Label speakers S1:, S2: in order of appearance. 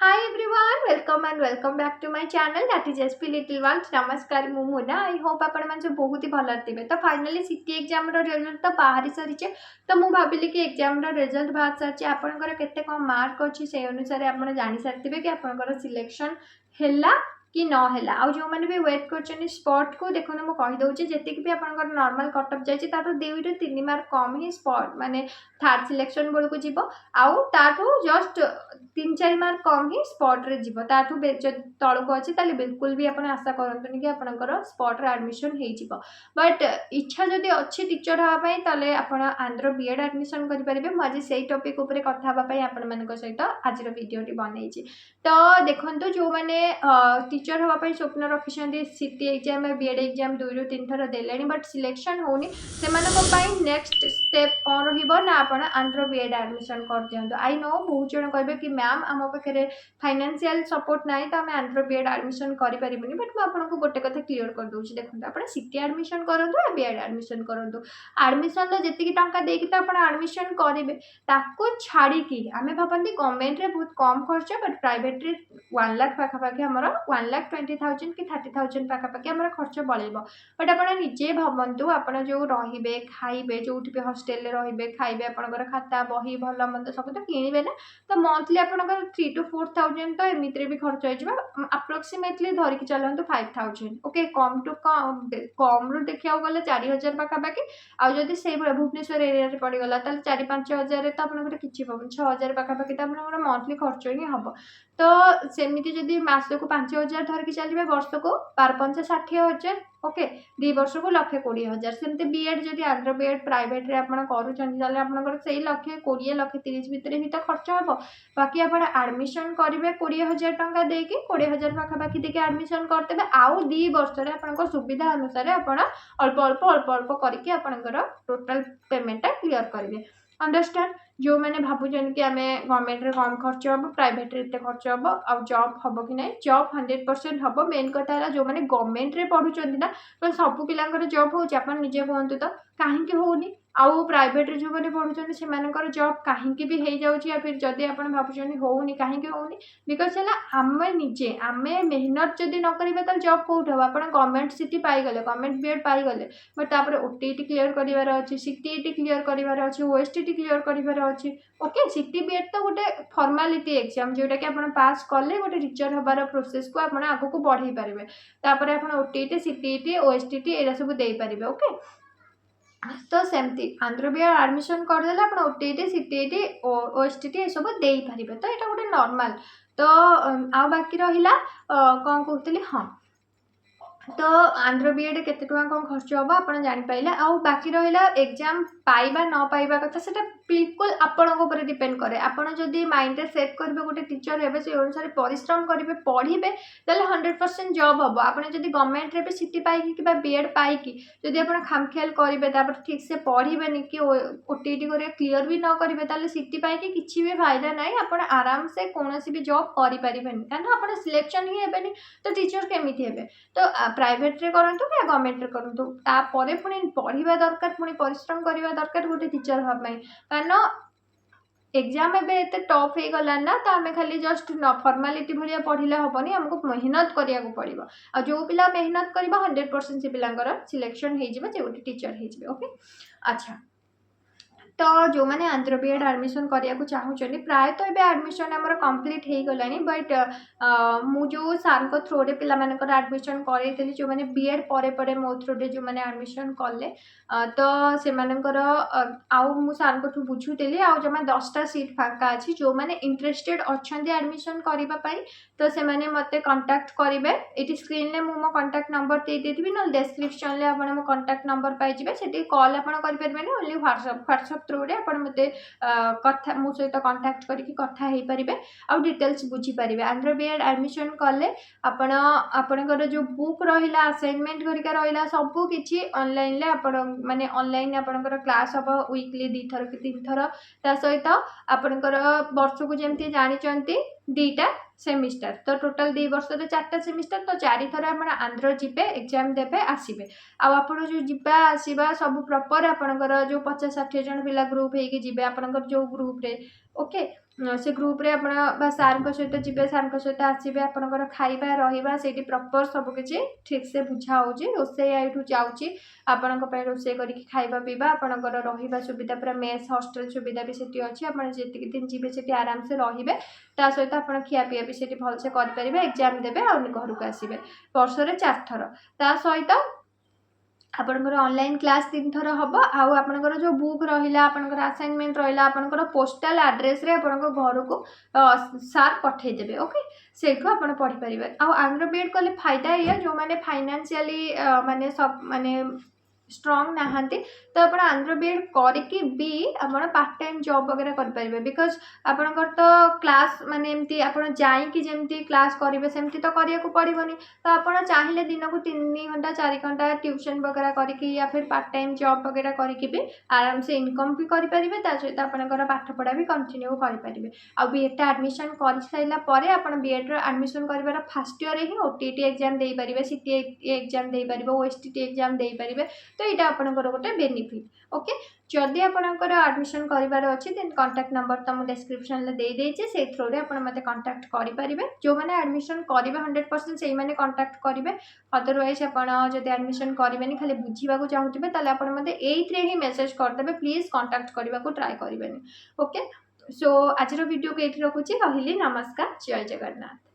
S1: Hi everyone, welcome and welcome back to my channel that is SP Little Ones. नमस्कार मु मुना I hope आपण मन सब बहुत ही भल थे। तो फाइनली सीटी एग्जाम रो रिजल्ट तो बाहरी सारी तो मु भाविली कि एग्जाम रो रिजल्ट बाहर सारी आपनकर केते कम मार्क अछि से अनुसार आपण जानि सारथिबे कि आपनकर सिलेक्शन हैला कि न हैला आ जो माने भी वेट करछन स्पॉट को देखो मु कहि दउची जेतिक भी आपनकर नॉर्मल कट ऑफ जायछि तातो 2 ରୁ 3 मार्क कम ही स्पॉट माने थर्ड सिलेक्शन बेल को जीवो आउ ताठू जस्ट 3-4 मार्क कम ही स्पॉट रे जीवो ताठू तळ को अछि ताले बिल्कुल भी आपण आशा करंतनी कि आपनकर स्पॉट रे एडमिशन हे जीवो बट इच्छा जदी अछि टीचर हवा पई ताले आपण आंध्र बीएड एडमिशन करि परिबे म आज सेही टॉपिक ऊपर कथा हवा पई आपण मानक सहित आज रो वीडियो टी बनैछि। तो देखंतु जो माने टीचर हवा पई स्वप्न रखिसंदी सीटी एग्जाम बीएड एग्जाम 2 ରୁ 3 थर देलेनी बट सिलेक्शन होनी सेमानको पई नेक्स्ट स्टेप कोन रहिबो ना आपण आंध्र बीएड एडमिशन कर दियंतु। आई नो बहुत जण कहबे कि मैम आम पाखे फाइनेंशियल सपोर्ट नाही तो आम आंध्र बीएड एडमिशन करि परिबनी बट म आपनको गोटे कथा क्लियर कर दोछि। देखंतु आपण सीटी एडमिशन करंतु आ बीएड एडमिशन करंतु एडमिशन लो जेतिकी टंका देकी तो आपण एडमिशन करिवे ताको छाड़ी की आमे भाबंती गवर्नमेंट रे बहुत कम खर्च बट प्राइवेट रे 1 लाख पाखा पाखी हमर 1,20,000 कि 30,000 पाखा पाखी हमर खर्च बळेबो बट आपण निजे भाबंतु आपण जो रहिबे खाइबे जोठी पे हॉस्टल रे रहिबे खाइबे आपनकर खाता बही भल मंद सब तो किनिबे ना तो मंथली आपनकर 3 to 4,000 तो एमित्रे भी खर्च हो जिबा अप्रोक्सीमेटली धरि कि चलंतु 5,000 ओके कम टू कम रु देखिया गले 4,000 पाखा पाखी आ जदी सेही भुवनेश्वर एरिया रे पड़ी गला ताले 4-5,000 रे तो आपनकर किछि पबन 6,000 पाखा पाखी तो आपनकर मंथली खर्च ही हबो। तो सेमिति जदी मासको 5,000 धरि कि चलिबे वर्ष को 12-5 60,000 ओके 2 वर्ष को 1,20,000 सेमते बीएड जदी आंध्र बीएड प्राइवेट रे आपण करू चंदी जाले आपनकर सेही 1,20,000 1,30,000 भितरे ही तो खर्च हबो बाकी आपण एडमिशन करिवे 20,000 टंका देके 20,000 पाखा पाखी देके एडमिशन करतेबे आउ 2 वर्ष रे आपनकर सुविधा अनुसार आपण अल्प अल्प करके आपनकर टोटल पेमेंट क्लियर करिवे। अंडरस्टैंड जो मैंने भावुन कि आम गवर्नमेंट रे कम खर्च हम प्राइवेट रे खर्च हम आ जॉब हम कि नहीं जॉब 100% हम मेन कथा जो मैंने गवर्नमेंट रे पढ़ुचंदी ना तो सब पिलांकर जॉब होउची आपन निजे कहंतु तो काहे होउनी आउ प्राइवेट रे जो मैंने पढ़ुचंदी सेमानकर जॉब काहे भी हे जाउची या फिर जदी आपन भावुचंदी होउनी काहे होउनी बिकॉज़ हला आमे निजे आमे मेहनत जदी न करिबे त जॉब कोउठ हो आपन गवर्नमेंट सिटी पाई गले गवर्नमेंट बीएड पाई गले बट तापर ओटीटी क्लियर करिवार अछि सीटीईटी क्लियर करिवार अछि ओएसटीटी क्लियर करिवार अछि ओके सीटी बीएड तो गोटे फॉर्मालिटी एग्जाम जोटा कि आपण पास कले गोटे टीचर हबार प्रोसेस को आपण आगु को बढ़ाई पारिबे तापर आपण ओटीटी सीटीईटी ओएसटीटी एरा सब देई पारिबे ओके। तो सेमती आंध्र बीएड एडमिशन कर देला आपण ओटीटी सीटीईटी ओएसटीटी ए सब देई पारिबे तो एटा गोटे नॉर्मल। तो आ बाकी रहिला कोन कहतली हां तो आंध्र बीएड केते टका कोन खर्च होबा आपण जानि पाइला आ बाकी रहिला एग्जाम पाइबा न पाइबा कथा सेटा बिल्कुल आपन ऊपर डिपेंड करे आपण जदी माइंड रे सेट करबे गोटे टीचर हेबे से अनुसार परिश्रम करिवे पढिबे तले 100% जॉब हबो आपण जदी गवर्नमेंट रे भी सीटी पाई कि बा बीएड पाई कि जदी आपण खामखेल करिवे तापर ठीक से पढिबेनी कि ओटीटी करे क्लियर भी न करिवे तले सीटी पाई कि किछि भी फायदा नाही आपण आराम से कोनोसी भी जॉब करि परिबेनी कारण आपण सिलेक्शन ही हेबेनी तो टीचर केमिति हेबे तो प्राइवेट रे करंतु या गवर्नमेंट रे करंतु ता परे पुनी पढिबा दरकार पुनी परिश्रम करिबा दरकार गोटे टीचर हबा पई कारण एग्जाम एबे एते टफ हे गला ना तो आमे खाली जस्ट न फॉर्मालिटी भलिया पढिले हबनी हमको मेहनत करिया को पड़िबो आ जो पिला मेहनत करबा 100% से पिलांकर सिलेक्शन हे जिबे जे गोटे टीचर हे जिबे ओके। अच्छा तो जो मैंने आंध्र बीएड एडमिशन करिया को चाहूचनी प्राय तो एबे एडमिशन हमर कंप्लीट हे गलानी बट मु जो सार को थ्रू रे पिला मानकर एडमिशन करैतली जो मैंने बीएड परे परे मो थ्रू रे जो मैंने एडमिशन कले तो से मानकर आउ मु सार को बुझुतेली आउ जमा 10टा सीट फाका अछि जो मैंने इंटरेस्टेड अछंदी एडमिशन करिबा पई तो से माने मते कांटेक्ट करिवे एटी स्क्रीन ले मु मो कांटेक्ट नंबर दे देथिबि न डिस्क्रिप्शन ले आपण मो कांटेक्ट नंबर पाइ जिवे सेठी कॉल आपण करि परबेनी ओनली व्हाट्सएप थ्रू रे आपण मते कथा मो सहित कांटेक्ट करिकि कथा हे परिबे आ डिटेल्स बुझी परिबे आंध्र बीएड एडमिशन कले आपण आपणकर जो बुक रहिला असाइनमेंट करिका रहिला सब किछि ऑनलाइन ले आपण माने ऑनलाइन आपणकर क्लास हबो वीकली 2 थर कि 3 थर ता सहित आपणकर वर्ष को जेमति जानि चंती 2टा सेमिस्टर तो टोटल 2 वर्ष रे 4टा सेमिस्टर तो 4 थर आपण आंध्र जिबे एग्जाम देबे आसीबे आ आपण जो जिबा आसीबा सब प्रॉपर आपणकर जो 50-60 जन पिला ग्रुप हे कि जिबे आपणकर जो ग्रुप रे ओके से ग्रुप रे आपण सार सहित जी सार सहित आसवे आपंकर खाଇବା रहा से प्रॉपर सबकि ठीक से बुझा हो रोसे यू जाऊँगी आपण रोसे करके खाଇବା पीवा आपंकर रहा सुविधा पूरा मेस हॉस्टल सुविधा भी सेठी अच्छी आपड़ जी दिन जी से आराम से रे ता सहित आप खियापिया भी से भलसे करेंगे एग्जाम देवे आ घर को आसवे वर्षे 4 थर ता सहित आपणकर ऑनलाइन क्लास 3 थर हम आउ आपणकर जो बुक रहा आपणकर असाइनमेंट रहा आपणकर पोस्टाल एड्रेस रे आपणकर घर को सार पठेदेवे ओके सेठू आप पढ़ी पारे आंध्र बीएड कले फायदा या जो मैंने फाइनेंशियली माने सब माने स्ट्रॉन्ग नहांती तो आप आंध्र बीएड करके भी आप पार्ट टाइम जॉब वगैरह करेंगे बिकज आपंकर तो क्लास माने एमती आप जाइकी जमी क्लास करेंगे सेमती तो करने को पड़ोनी तो आप चाहिए दिन को 3 घंटा 4 घंटा ट्यूशन वगैरह करके या फिर पार्ट टाइम जॉब वगैरह करके भी आराम से इनकम भी करेंगे सहित आपंकर पाठपढ़ा भी कंटिन्यू करेंगे आ बीएड एडमिशन कर सारापर आप बीएड एडमिशन कर फास्ट ईयर ही ओटीटी एग्जाम दे पारे सीटीई एग्जाम दे पारे ओएसटीटी एग्जाम दे पारे तो यहाँ आपंकर गोटे बेनिफिट ओके जदि आपंकर एडमिशन करार अच्छी देन कांटेक्ट नंबर तो मुझे डिस्क्रिप्शन में दे देइछे से थ्रू रे आप मते कांटेक्ट करि परिबे जो माने एडमिशन करिवे 100% से माने कांटेक्ट करिवे अदरवाइज आपण जदि एडमिशन करिवेनी खाली बुझीबा को चाहूतिबे ताले आपण मते एइथरे ही मेसेज कर देबे प्लीज कांटेक्ट करबा को ट्राई करिवेनी ओके सो आज वीडियो को एठी रखुची रहिली नमस्कार जय जगन्नाथ।